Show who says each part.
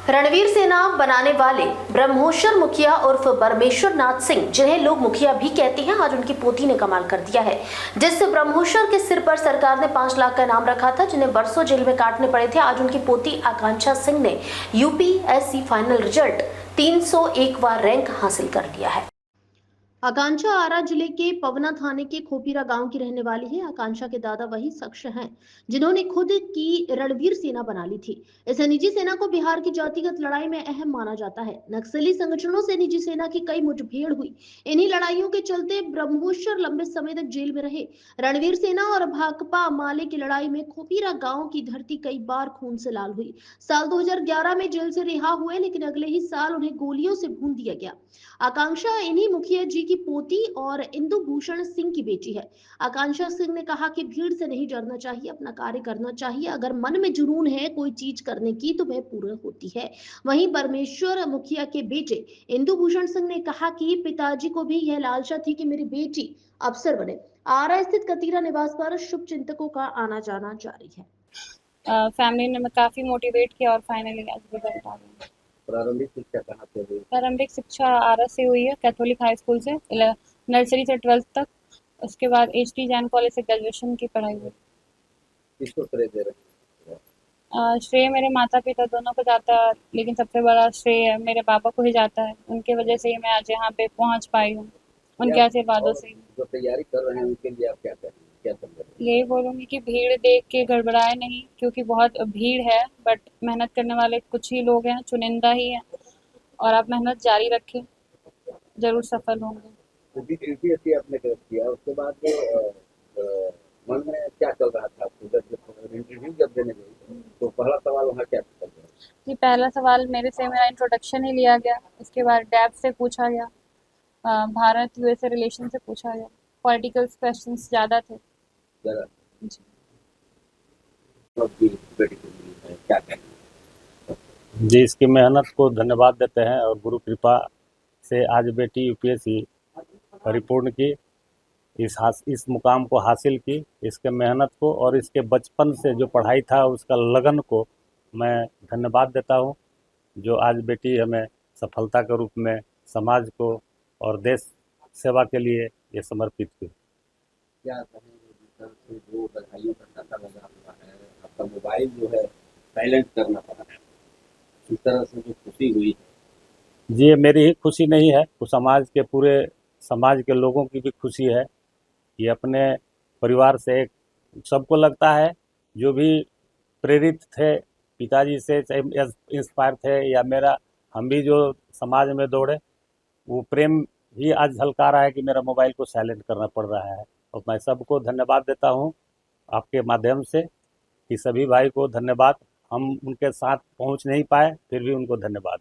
Speaker 1: रणवीर सेना बनाने वाले ब्रह्मोशर मुखिया उर्फ परमेश्वर नाथ सिंह, जिन्हें लोग मुखिया भी कहते हैं, आज उनकी पोती ने कमाल कर दिया है। जिस ब्रह्मोशर के सिर पर सरकार ने 5 लाख का इनाम रखा था, जिन्हें बरसों जेल में काटने पड़े थे, आज उनकी पोती आकांक्षा सिंह ने यूपीएससी फाइनल रिजल्ट 301वां रैंक हासिल कर लिया है। आकांक्षा आरा जिले के पवना थाने के खोपीरा गांव की रहने वाली है। आकांक्षा के दादा वही शख्स हैं जिन्होंने खुद की रणवीर सेना बना ली थी। इस निजी सेना को बिहार की जातिगत लड़ाई में अहम माना जाता है। नक्सली संगठनों से निजी सेना की कई मुठभेड़ हुई। इन्हीं लड़ाइयों के चलते ब्रह्मोशर लंबे समय तक जेल में रहे। रणवीर सेना और भाकपा माले की लड़ाई में खोपीरा गाँव की धरती कई बार खून से लाल हुई। साल 2011 में जेल से रिहा हुए, लेकिन अगले ही साल उन्हें गोलियों से भून दिया गया। आकांक्षा इन्हीं मुखिया जी की पोती और इंदु भूषण सिंह की बेटी है। आकांक्षा सिंह ने कहा कि भीड़ से नहीं डरना चाहिए, अपना कार्य करना चाहिए। अगर मन में जुनून है कोई चीज करने की तो वह पूरा होती है। वहीं परमेश्वर मुखिया के बेटे इंदु भूषण सिंह ने कहा कि पिताजी को भी यह लालसा थी कि मेरी बेटी अफसर बने। आरा स्थित कतीरा निवास पर शुभ चिंतकों का आना जाना जारी है।
Speaker 2: फैमिली ने काफ़ी मोटिवेट किया और फाइनली आज रिजल्ट आ गया।
Speaker 3: प्रारंभिक शिक्षा कहाँ से हुई?
Speaker 2: प्रारंभिक शिक्षा आरा से हुई है, कैथोलिक हाई स्कूल से, नर्सरी से 12th तक। उसके बाद एचटी जैन कॉलेज से ग्रेजुएशन की पढ़ाई हुई।
Speaker 3: किसको श्रेय दे रहे हैं?
Speaker 2: श्रेय मेरे माता पिता दोनों को जाता है, लेकिन सबसे बड़ा श्रेय मेरे पापा को ही जाता है। उनके वजह से ही मैं आज यहाँ पे पहुँच पाई हूँ, उनके आशीर्वादों से।
Speaker 3: जो तैयारी कर रहे हैं उनके लिए आप क्या करेंगे, क्या समझेंगे?
Speaker 2: यही बोलूँगी कि भीड़ देख के गड़बड़ाए नहीं, क्योंकि बहुत भीड़ है, बट मेहनत करने वाले कुछ ही लोग हैं, चुनिंदा ही हैं, और आप मेहनत जारी रखें, ज़रूर सफल होंगे।
Speaker 3: तो यूपीएससी आपने क्रैक किया, उसके बाद मन में क्या चल रहा था आपको जब इंटरव्यू देने गई, तो पहला सवाल वहाँ क्या चल रहा था?
Speaker 2: जी, पहला सवाल मेरा इंट्रोडक्शन ही लिया गया। उसके बाद डैप से पूछा गया, भारत यूएसए रिलेशन से पूछा गया। पॉलिटिकल क्वेश्चंस ज़्यादा थे
Speaker 3: जरा
Speaker 2: जी।
Speaker 3: आपकी बेटी को मिली है, क्या कहेंगे?
Speaker 4: जी, इसकी मेहनत को धन्यवाद देते हैं और गुरु कृपा से आज बेटी यूपीएससी परिपूर्ण की, इस मुकाम को हासिल की। इसके मेहनत को और इसके बचपन से जो पढ़ाई था उसका लगन को मैं धन्यवाद देता हूं, जो आज बेटी हमें सफलता के रूप में समाज को और देश सेवा के लिए ये समर्पित की।
Speaker 3: क्या कहेंगे से जो बधाइयों का तांता लगा हुआ है, आपका मोबाइल जो है साइलेंट करना पड़ा है, इस तरह से जो खुशी हुई?
Speaker 4: जी, ये मेरी ही खुशी नहीं है, तो समाज के पूरे समाज के लोगों की भी खुशी है। ये अपने परिवार से सबको लगता है, जो भी प्रेरित थे पिताजी से, इंस्पायर थे, या हम भी जो समाज में दौड़े, वो प्रेम ही आज झलका रहा है कि मेरा मोबाइल को साइलेंट करना पड़ रहा है। और मैं सबको धन्यवाद देता हूँ आपके माध्यम से कि सभी भाई को धन्यवाद। हम उनके साथ पहुँच नहीं पाए, फिर भी उनको धन्यवाद।